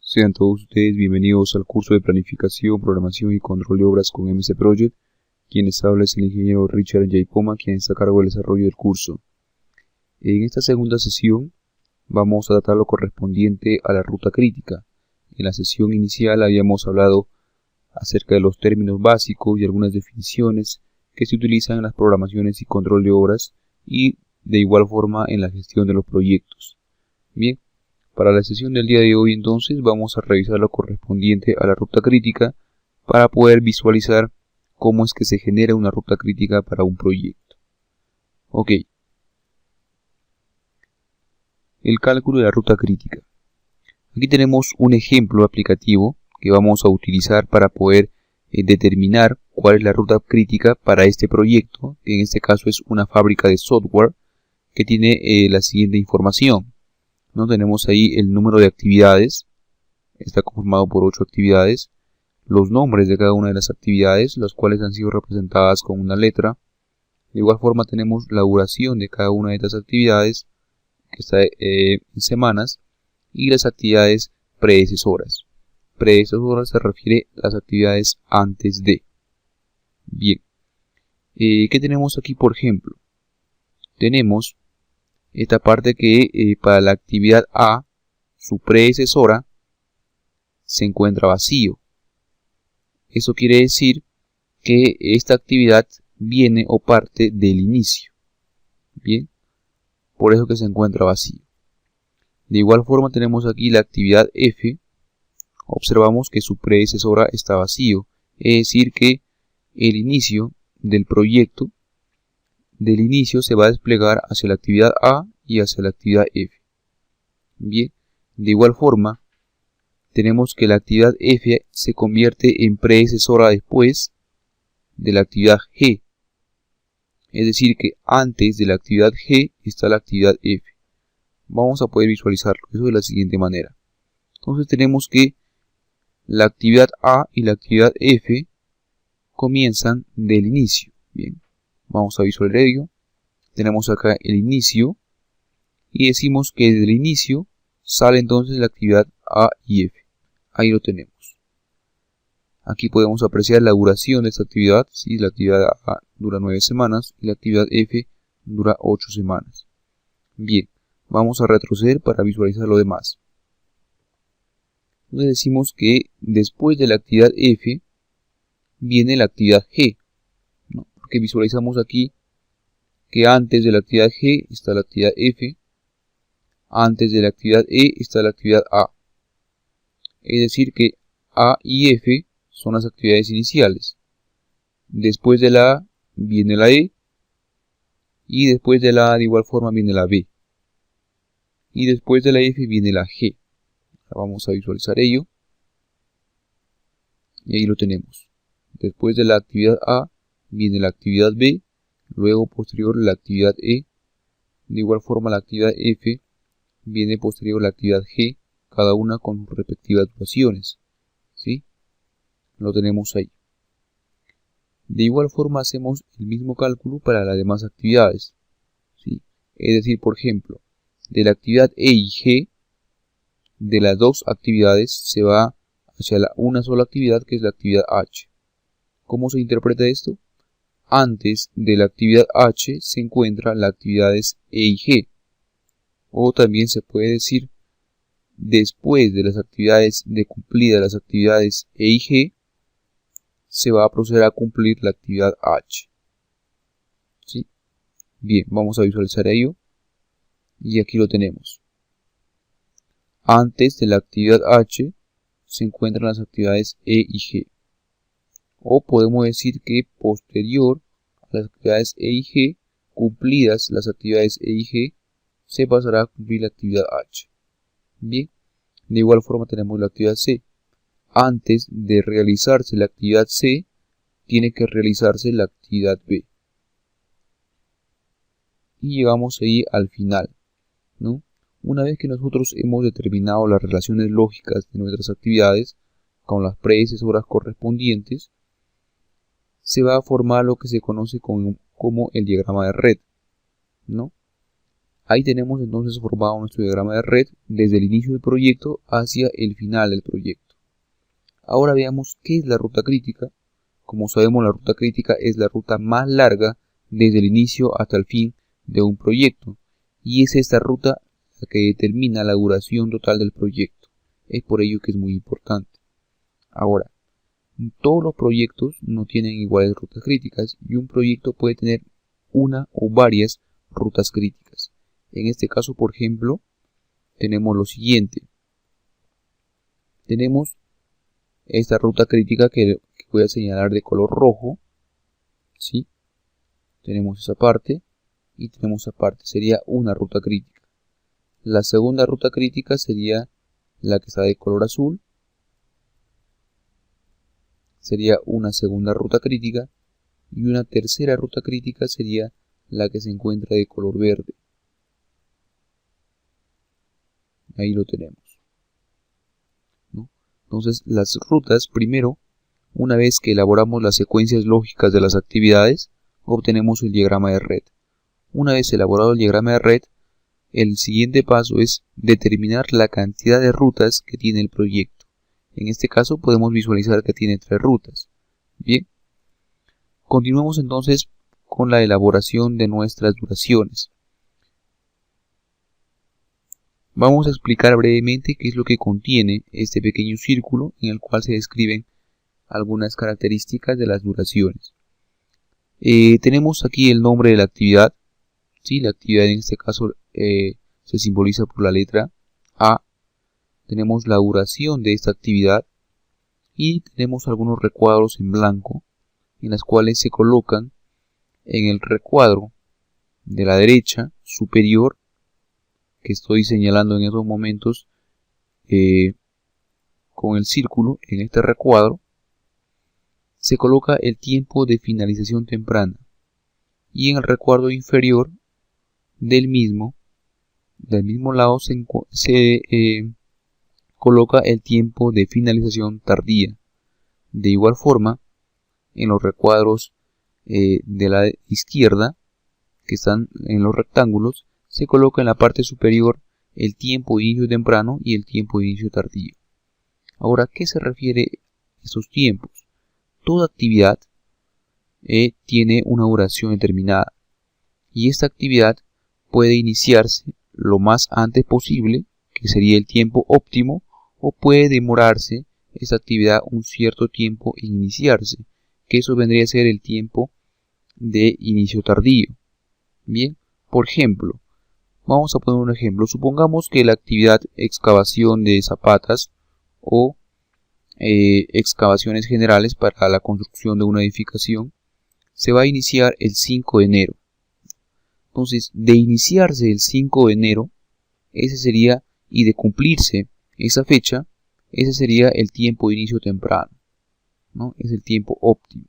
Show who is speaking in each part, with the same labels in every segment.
Speaker 1: Sean todos ustedes bienvenidos al curso de Planificación, Programación y Control de Obras con MS Project. Quien les habla es el ingeniero Richard J. Poma, quien está a cargo del desarrollo del curso. En esta segunda sesión vamos a tratar lo correspondiente a la ruta crítica. En la sesión inicial habíamos hablado acerca de los términos básicos y algunas definiciones que se utilizan en las programaciones y control de obras y de igual forma en la gestión de los proyectos. Bien. Para la sesión del día de hoy entonces vamos a revisar lo correspondiente a la ruta crítica para poder visualizar cómo es que se genera una ruta crítica para un proyecto. Ok. El cálculo de la ruta crítica. Aquí tenemos un ejemplo aplicativo que vamos a utilizar para poder determinar cuál es la ruta crítica para este proyecto, que en este caso es una fábrica de software que tiene la siguiente información. ¿No? Tenemos ahí el número de actividades, está conformado por 8 actividades, los nombres de cada una de las actividades, las cuales han sido representadas con una letra. De igual forma tenemos la duración de cada una de estas actividades, que está en semanas, y las actividades predecesoras. Predecesoras se refiere a las actividades antes de. Bien, ¿qué tenemos aquí por ejemplo? Tenemos esta parte que para la actividad A, su predecesora, se encuentra vacío. Eso quiere decir que esta actividad viene o parte del inicio. Bien, por eso que se encuentra vacío. De igual forma tenemos aquí la actividad F. Observamos que su predecesora está vacío. Es decir que el inicio del proyecto del inicio se va a desplegar hacia la actividad A y hacia la actividad F. Bien, de igual forma tenemos que la actividad F se convierte en predecesora después de la actividad G. Es decir que antes de la actividad G está la actividad F. Vamos a poder visualizarlo eso de la siguiente manera. Entonces tenemos que la actividad A y la actividad F comienzan del inicio. Bien, vamos a visualizar ello. Tenemos acá el inicio y decimos que desde el inicio sale entonces la actividad A y F. Ahí lo tenemos. Aquí podemos apreciar la duración de esta actividad. ¿Sí? La actividad A dura 9 semanas y la actividad F dura 8 semanas. Bien, vamos a retroceder para visualizar lo demás. Entonces decimos que después de la actividad F viene la actividad G, ¿no? Porque visualizamos aquí que antes de la actividad G está la actividad F, antes de la actividad E está la actividad A. Es decir que A y F son las actividades iniciales. Después de la A viene la E y después de la A de igual forma viene la B. Y después de la F viene la G. Ahora vamos a visualizar ello. Y ahí lo tenemos. Después de la actividad A viene la actividad B, luego posterior la actividad E. De igual forma la actividad F viene posterior la actividad G, cada una con sus respectivas duraciones. ¿Sí? Lo tenemos ahí. De igual forma hacemos el mismo cálculo para las demás actividades. ¿Sí? Es decir, por ejemplo, de la actividad E y G, de las dos actividades se va hacia una sola actividad que es la actividad H. ¿Cómo se interpreta esto? Antes de la actividad H se encuentran las actividades E y G. O también se puede decir después de las actividades de cumplidas las actividades E y G se va a proceder a cumplir la actividad H. ¿Sí? Bien, vamos a visualizar ello. Y aquí lo tenemos. Antes de la actividad H se encuentran las actividades E y G. O podemos decir que posterior a las actividades E y G, cumplidas las actividades E y G, se pasará a cumplir la actividad H. Bien, de igual forma tenemos la actividad C. Antes de realizarse la actividad C, tiene que realizarse la actividad B. Y llegamos ahí al final, ¿no? Una vez que nosotros hemos determinado las relaciones lógicas de nuestras actividades con las predecesoras correspondientes, se va a formar lo que se conoce como el diagrama de red, ¿no? Ahí tenemos entonces formado nuestro diagrama de red desde el inicio del proyecto hacia el final del proyecto. Ahora veamos qué es la ruta crítica. Como sabemos, la ruta crítica es la ruta más larga desde el inicio hasta el fin de un proyecto, y es esta ruta la que determina la duración total del proyecto. Es por ello que es muy importante. Ahora, todos los proyectos no tienen iguales rutas críticas y un proyecto puede tener una o varias rutas críticas. En este caso, por ejemplo, tenemos lo siguiente. Tenemos esta ruta crítica que voy a señalar de color rojo, ¿sí? Tenemos esa parte y tenemos esa parte, sería una ruta crítica. La segunda ruta crítica sería la que está de color azul, sería una segunda ruta crítica, y una tercera ruta crítica sería la que se encuentra de color verde. Ahí lo tenemos, ¿no? Entonces las rutas, primero, una vez que elaboramos las secuencias lógicas de las actividades, obtenemos el diagrama de red. Una vez elaborado el diagrama de red, el siguiente paso es determinar la cantidad de rutas que tiene el proyecto. En este caso podemos visualizar que tiene 3 rutas. Bien, continuamos entonces con la elaboración de nuestras duraciones. Vamos a explicar brevemente qué es lo que contiene este pequeño círculo en el cual se describen algunas características de las duraciones. Tenemos aquí el nombre de la actividad, ¿sí? La actividad en este caso se simboliza por la letra A. Tenemos la duración de esta actividad y tenemos algunos recuadros en blanco en las cuales se colocan en el recuadro de la derecha superior que estoy señalando en estos momentos con el círculo en este recuadro, se coloca el tiempo de finalización temprana, y en el recuadro inferior del mismo lado se coloca el tiempo de finalización tardía. De igual forma, en los recuadros de la izquierda, que están en los rectángulos, se coloca en la parte superior el tiempo de inicio temprano y el tiempo de inicio tardío. Ahora, ¿a qué se refiere estos tiempos? Toda actividad tiene una duración determinada, y esta actividad puede iniciarse lo más antes posible, que sería el tiempo óptimo, o puede demorarse esta actividad un cierto tiempo en iniciarse, que eso vendría a ser el tiempo de inicio tardío. Bien, por ejemplo, vamos a poner un ejemplo. Supongamos que la actividad excavación de zapatas o excavaciones generales para la construcción de una edificación se va a iniciar el 5 de enero. Entonces, de iniciarse el 5 de enero, ese sería, y de cumplirse esa fecha, ese sería el tiempo de inicio temprano, ¿no? Es el tiempo óptimo.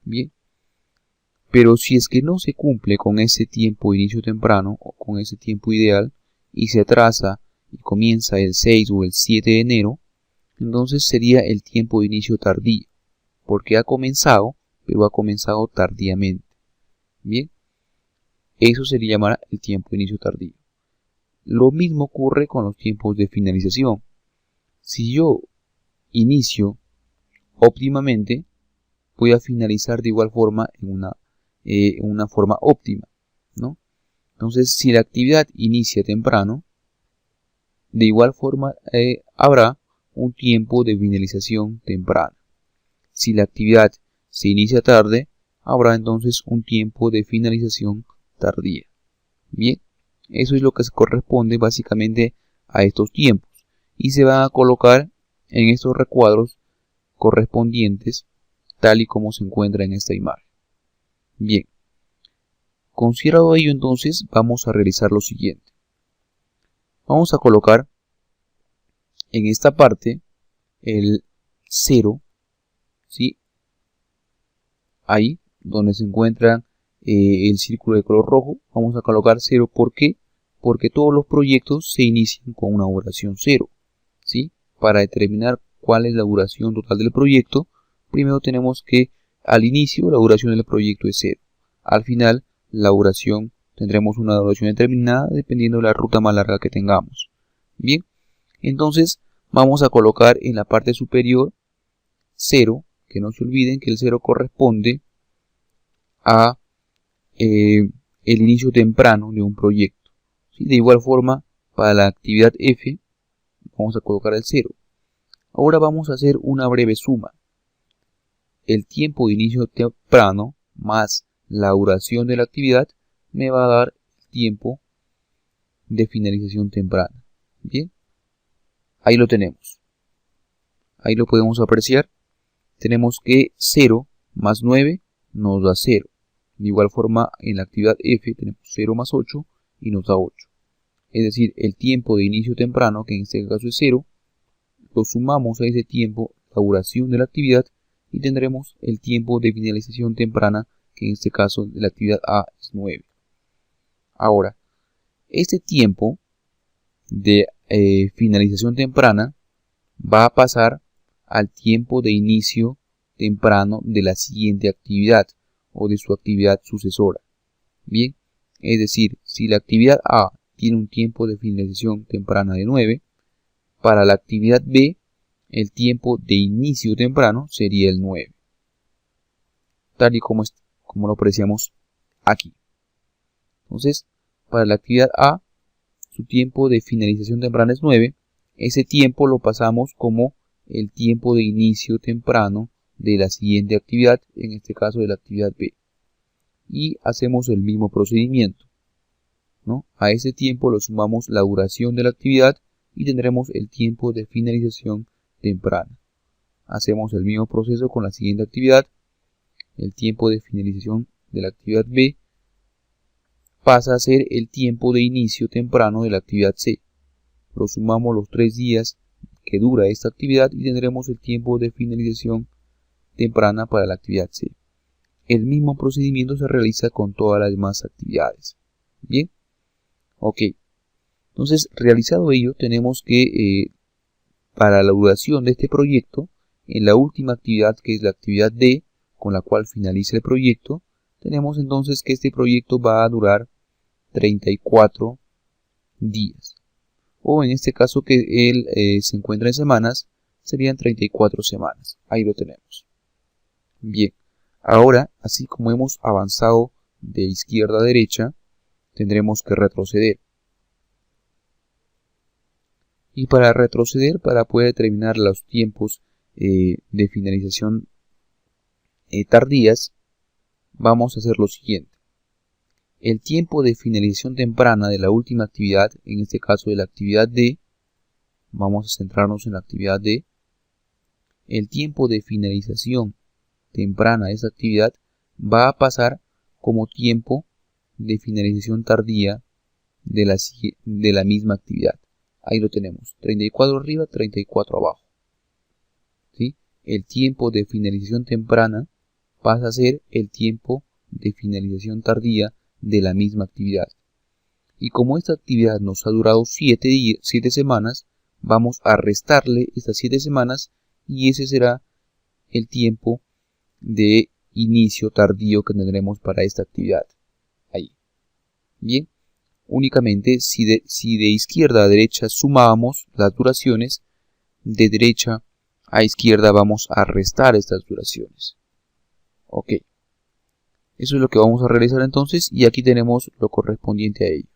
Speaker 1: Bien. Pero si es que no se cumple con ese tiempo de inicio temprano o con ese tiempo ideal y se atrasa y comienza el 6 o el 7 de enero, entonces sería el tiempo de inicio tardío, porque ha comenzado, pero ha comenzado tardíamente. Bien, eso se le llamará el tiempo de inicio tardío. Lo mismo ocurre con los tiempos de finalización. Si yo inicio óptimamente, voy a finalizar de igual forma en una forma óptima, ¿no? Entonces, si la actividad inicia temprano, de igual forma habrá un tiempo de finalización temprano. Si la actividad se inicia tarde, habrá entonces un tiempo de finalización tardía. Bien, eso es lo que se corresponde básicamente a estos tiempos, y se van a colocar en estos recuadros correspondientes tal y como se encuentra en esta imagen. Bien, considerado ello, entonces vamos a realizar lo siguiente. Vamos a colocar en esta parte el 0, ¿sí? Ahí donde se encuentra el círculo de color rojo, vamos a colocar 0. ¿Por qué? Porque todos los proyectos se inician con una duración 0, ¿sí? Para determinar cuál es la duración total del proyecto, primero tenemos que al inicio la duración del proyecto es 0. Al final la duración tendremos una duración determinada dependiendo de la ruta más larga que tengamos. Bien, entonces vamos a colocar en la parte superior 0, que no se olviden que el 0 corresponde a el inicio temprano de un proyecto. ¿Sí? De igual forma, para la actividad F, vamos a colocar el 0. Ahora vamos a hacer una breve suma. El tiempo de inicio temprano más la duración de la actividad me va a dar el tiempo de finalización temprana. Bien, ahí lo tenemos. Ahí lo podemos apreciar. Tenemos que 0 más 9 nos da 0. De igual forma, en la actividad F tenemos 0 más 8 y nos da 8. Es decir, el tiempo de inicio temprano, que en este caso es 0, lo sumamos a ese tiempo, la duración de la actividad, y tendremos el tiempo de finalización temprana, que en este caso de la actividad A es 9. Ahora, este tiempo de finalización temprana va a pasar al tiempo de inicio temprano de la siguiente actividad o de su actividad sucesora. Bien, es decir, si la actividad A tiene un tiempo de finalización temprana de 9, para la actividad B el tiempo de inicio temprano sería el 9, tal y como lo apreciamos aquí. Entonces, para la actividad A, su tiempo de finalización temprana es 9, ese tiempo lo pasamos como el tiempo de inicio temprano de la siguiente actividad, en este caso de la actividad B. Y hacemos el mismo procedimiento, ¿no? A ese tiempo lo sumamos la duración de la actividad y tendremos el tiempo de finalización temprana. Hacemos el mismo proceso con la siguiente actividad. El tiempo de finalización de la actividad B pasa a ser el tiempo de inicio temprano de la actividad C. Lo sumamos los 3 días que dura esta actividad y tendremos el tiempo de finalización temprana para la actividad C. El mismo procedimiento se realiza con todas las demás actividades. Bien, ok. Entonces, realizado ello, tenemos que para la duración de este proyecto, en la última actividad, que es la actividad D, con la cual finaliza el proyecto, tenemos entonces que este proyecto va a durar 34 días. O en este caso que él se encuentra en semanas, serían 34 semanas. Ahí lo tenemos. Bien, ahora, así como hemos avanzado de izquierda a derecha, tendremos que retroceder. Y para retroceder, para poder determinar los tiempos de finalización tardías, vamos a hacer lo siguiente. El tiempo de finalización temprana de la última actividad, en este caso de la actividad D, vamos a centrarnos en la actividad D. El tiempo de finalización temprana de esa actividad va a pasar como tiempo de finalización tardía de la misma actividad. Ahí lo tenemos, 34 arriba, 34 abajo. ¿Sí? El tiempo de finalización temprana pasa a ser el tiempo de finalización tardía de la misma actividad. Y como esta actividad nos ha durado 7 semanas, vamos a restarle estas 7 semanas y ese será el tiempo de inicio tardío que tendremos para esta actividad. Ahí. Bien. Únicamente si de izquierda a derecha sumábamos las duraciones, de derecha a izquierda vamos a restar estas duraciones. Ok. Eso es lo que vamos a realizar entonces y aquí tenemos lo correspondiente a ello,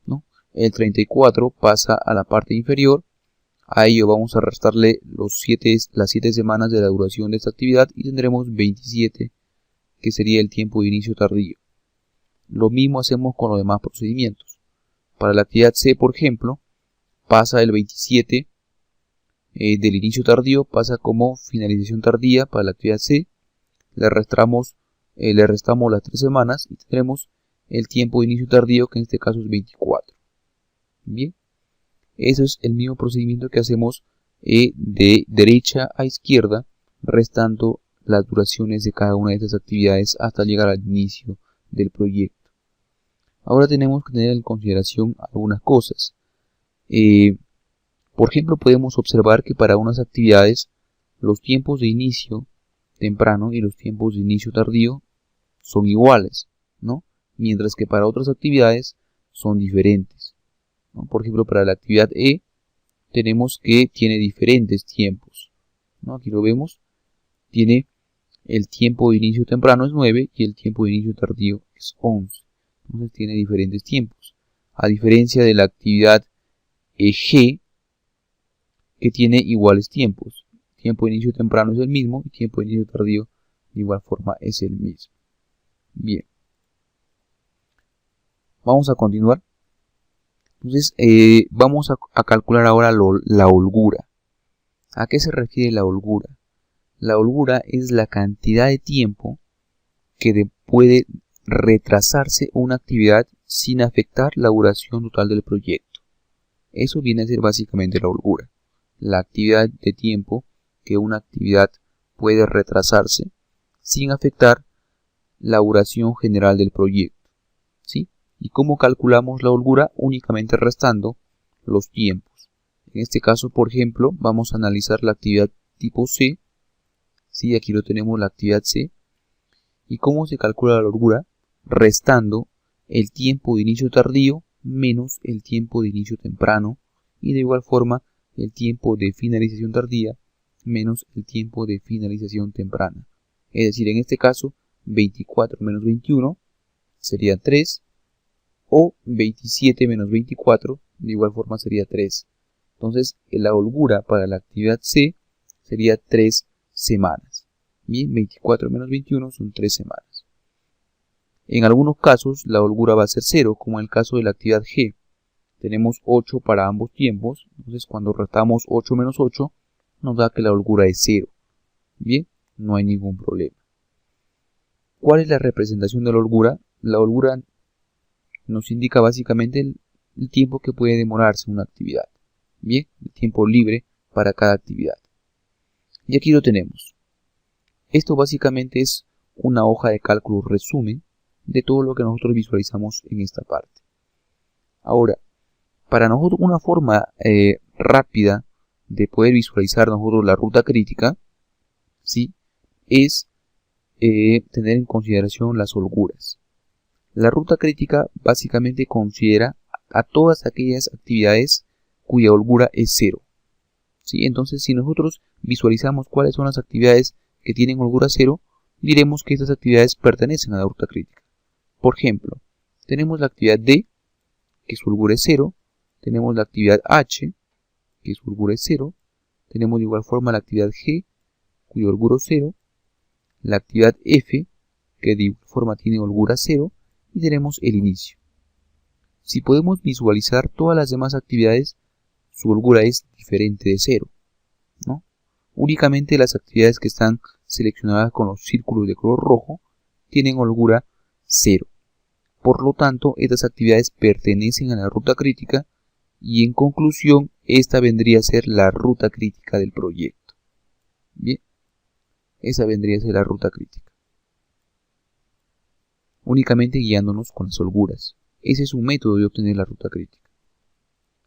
Speaker 1: ¿no? El 34 pasa a la parte inferior, a ello vamos a restarle las 7 semanas de la duración de esta actividad y tendremos 27, que sería el tiempo de inicio tardío. Lo mismo hacemos con los demás procedimientos. Para la actividad C, por ejemplo, pasa el 27 del inicio tardío, pasa como finalización tardía para la actividad C. Le restamos las 3 semanas y tendremos el tiempo de inicio tardío, que en este caso es 24. Bien, eso es el mismo procedimiento que hacemos de derecha a izquierda, restando las duraciones de cada una de estas actividades hasta llegar al inicio del proyecto. Ahora tenemos que tener en consideración algunas cosas. Por ejemplo, podemos observar que para unas actividades los tiempos de inicio temprano y los tiempos de inicio tardío son iguales, ¿no? mientras que para otras actividades son diferentes, ¿no? Por ejemplo, para la actividad E tenemos que tiene diferentes tiempos, ¿no? Aquí lo vemos, tiene el tiempo de inicio temprano es 9 y el tiempo de inicio tardío es 11. Entonces tiene diferentes tiempos, a diferencia de la actividad G, que tiene iguales tiempos. Tiempo de inicio temprano es el mismo y tiempo de inicio tardío de igual forma es el mismo. Bien, vamos a continuar. Entonces vamos a calcular ahora la holgura. ¿A qué se refiere la holgura? La holgura es la cantidad de tiempo que puede retrasarse una actividad sin afectar la duración total del proyecto. Eso viene a ser básicamente la holgura, la actividad de tiempo que una actividad puede retrasarse sin afectar la duración general del proyecto, ¿sí? ¿Y cómo calculamos la holgura? Únicamente restando los tiempos. En este caso, por ejemplo, vamos a analizar la actividad tipo C. ¿Sí? Aquí lo tenemos, la actividad C. ¿Y cómo se calcula la holgura? Restando el tiempo de inicio tardío menos el tiempo de inicio temprano y de igual forma el tiempo de finalización tardía menos el tiempo de finalización temprana. Es decir, en este caso 24 menos 21 sería 3 o 27 menos 24 de igual forma sería 3. Entonces la holgura para la actividad C sería 3 semanas. Bien, 24 menos 21 son 3 semanas. En algunos casos la holgura va a ser 0, como en el caso de la actividad G. Tenemos 8 para ambos tiempos, entonces cuando restamos 8 menos 8 nos da que la holgura es 0. Bien, no hay ningún problema. ¿Cuál es la representación de la holgura? La holgura nos indica básicamente el tiempo que puede demorarse una actividad. Bien, el tiempo libre para cada actividad. Y aquí lo tenemos. Esto básicamente es una hoja de cálculo resumen de todo lo que nosotros visualizamos en esta parte. Ahora, para nosotros una forma rápida de poder visualizar nosotros la ruta crítica, ¿sí? Es tener en consideración las holguras. La ruta crítica básicamente considera a todas aquellas actividades cuya holgura es 0. ¿Sí? Entonces, si nosotros visualizamos cuáles son las actividades que tienen holgura 0, diremos que estas actividades pertenecen a la ruta crítica. Por ejemplo, tenemos la actividad D, que su holgura es 0, tenemos la actividad H, que su holgura es 0, tenemos de igual forma la actividad G, cuya holgura es 0, la actividad F, que de igual forma tiene holgura 0, y tenemos el inicio. Si podemos visualizar todas las demás actividades, su holgura es diferente de 0, ¿no? Únicamente las actividades que están seleccionadas con los círculos de color rojo tienen holgura 0. Por lo tanto, estas actividades pertenecen a la ruta crítica y en conclusión, esta vendría a ser la ruta crítica del proyecto. Bien, esa vendría a ser la ruta crítica. Únicamente guiándonos con las holguras. Ese es un método de obtener la ruta crítica.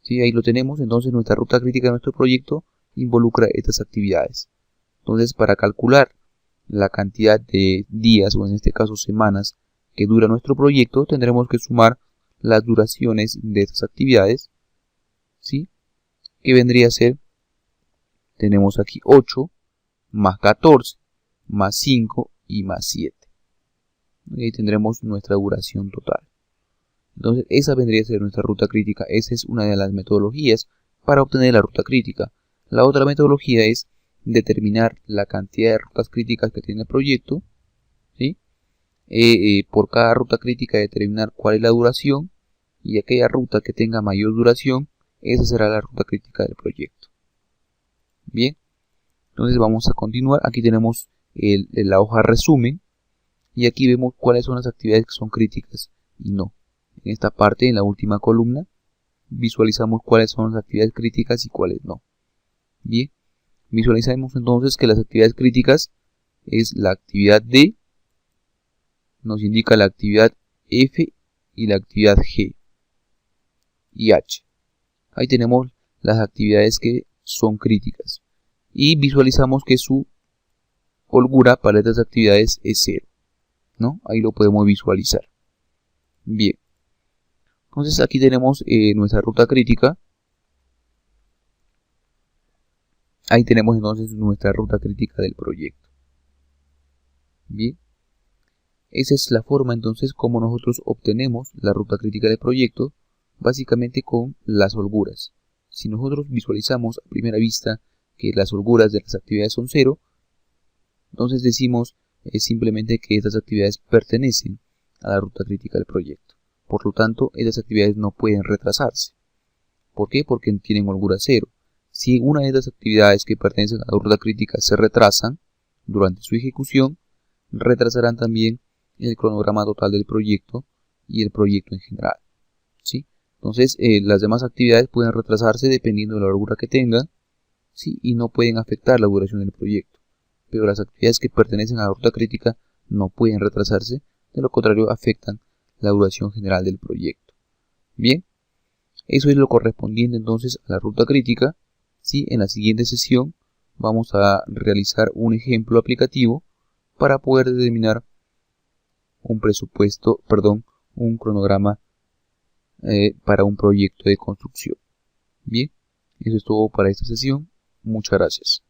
Speaker 1: ¿Sí? Ahí lo tenemos, entonces nuestra ruta crítica de nuestro proyecto involucra estas actividades. Entonces, para calcular la cantidad de días, o en este caso semanas, que dura nuestro proyecto, tendremos que sumar las duraciones de estas actividades, ¿sí? Que vendría a ser, tenemos aquí 8, más 14, más 5 y más 7. Y ahí tendremos nuestra duración total. Entonces, esa vendría a ser nuestra ruta crítica. Esa es una de las metodologías para obtener la ruta crítica. La otra metodología es determinar la cantidad de rutas críticas que tiene el proyecto, ¿sí? Por cada ruta crítica determinar cuál es la duración, y aquella ruta que tenga mayor duración, esa será la ruta crítica del proyecto. Bien, entonces vamos a continuar. Aquí tenemos la hoja resumen y aquí vemos cuáles son las actividades que son críticas y no. En esta parte, en la última columna, visualizamos cuáles son las actividades críticas y cuáles no. Bien, visualizamos entonces que las actividades críticas es la actividad D, nos indica la actividad F y la actividad G y H. Ahí tenemos las actividades que son críticas y visualizamos que su holgura para estas actividades es 0, ¿no? Ahí lo podemos visualizar. Bien, entonces aquí tenemos nuestra ruta crítica. Ahí tenemos entonces nuestra ruta crítica del proyecto. Bien, esa es la forma entonces como nosotros obtenemos la ruta crítica del proyecto, básicamente con las holguras. Si nosotros visualizamos a primera vista que las holguras de las actividades son 0, entonces decimos simplemente que estas actividades pertenecen a la ruta crítica del proyecto. Por lo tanto, estas actividades no pueden retrasarse. ¿Por qué? Porque tienen holgura 0. Si una de estas actividades que pertenecen a la ruta crítica se retrasan durante su ejecución, retrasarán también el cronograma total del proyecto y el proyecto en general, ¿sí? Entonces, las demás actividades pueden retrasarse dependiendo de la holgura que tengan, ¿sí? Y no pueden afectar la duración del proyecto. Pero las actividades que pertenecen a la ruta crítica no pueden retrasarse, de lo contrario afectan la duración general del proyecto. Bien, eso es lo correspondiente entonces a la ruta crítica. ¿Sí? En la siguiente sesión vamos a realizar un ejemplo aplicativo para poder determinar un cronograma para un proyecto de construcción. Bien, eso es todo para esta sesión. Muchas gracias.